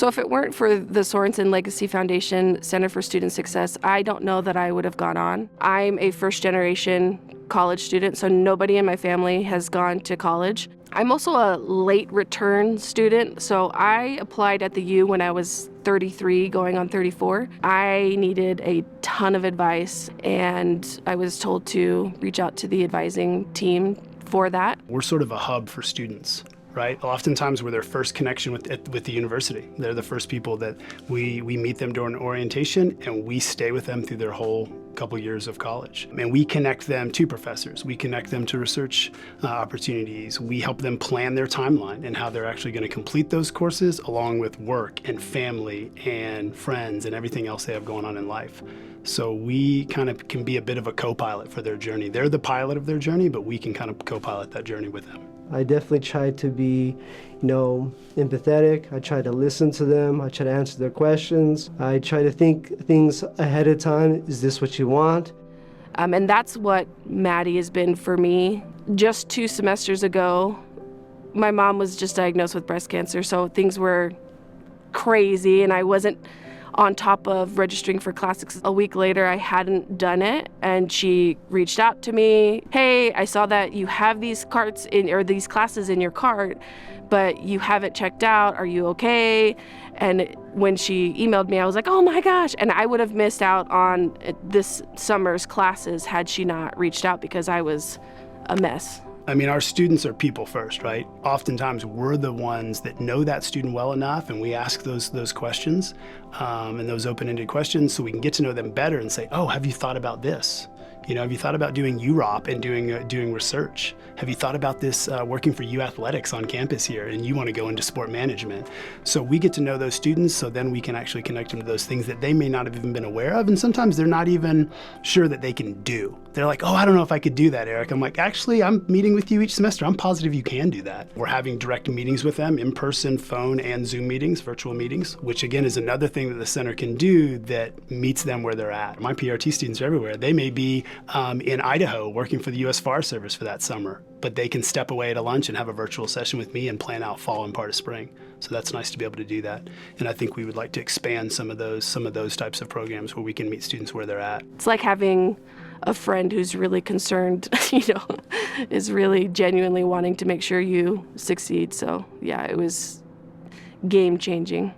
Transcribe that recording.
So if it weren't for the Sorenson Legacy Foundation Center for Student Success, I don't know that I would have gone on. I'm a first-generation college student, so nobody in my family has gone to college. I'm also a late return student, so I applied at the U when I was 33, going on 34. I needed a ton of advice, and I was told to reach out to the advising team for that. We're sort of a hub for students, right? Oftentimes we're their first connection with the university. They're the first people that we meet them during orientation, and we stay with them through their whole couple years of college. And we connect them to professors. We connect them to research opportunities. We help them plan their timeline and how they're actually going to complete those courses, along with work and family and friends and everything else they have going on in life. So we kind of can be a bit of a co-pilot for their journey. They're the pilot of their journey, but we can kind of co-pilot that journey with them. I definitely try to be, empathetic. I try to listen to them. I try to answer their questions. I try to think things ahead of time. Is this what you want? And that's what Maddie has been for me. Just 2 semesters ago, my mom was just diagnosed with breast cancer, so things were crazy, and I wasn't on top of registering for classes. A week later, I hadn't done it, and she reached out to me. Hey, I saw that you have these these classes in your cart, but you haven't checked out. Are you okay? And when she emailed me, I was like, oh my gosh. And I would have missed out on this summer's classes had she not reached out, because I was a mess. I mean, our students are people first, right? Oftentimes we're the ones that know that student well enough, and we ask those questions and those open-ended questions so we can get to know them better and say, oh, have you thought about this? Have you thought about doing UROP and doing research? Have you thought about this working for U Athletics on campus here, and you want to go into sport management? So we get to know those students, so then we can actually connect them to those things that they may not have even been aware of, and sometimes they're not even sure that they can do. They're like, oh, I don't know if I could do that, Eric. I'm like, actually, I'm meeting with you each semester. I'm positive you can do that. We're having direct meetings with them, in-person, phone, and Zoom meetings, virtual meetings, which again is another thing that the center can do that meets them where they're at. My PRT students are everywhere. They may be in Idaho working for the U.S. Forest Service for that summer, but they can step away at a lunch and have a virtual session with me and plan out fall and part of spring. So that's nice to be able to do that. And I think we would like to expand some of those types of programs where we can meet students where they're at. It's like having a friend who's really concerned, is really genuinely wanting to make sure you succeed. So yeah, it was game changing.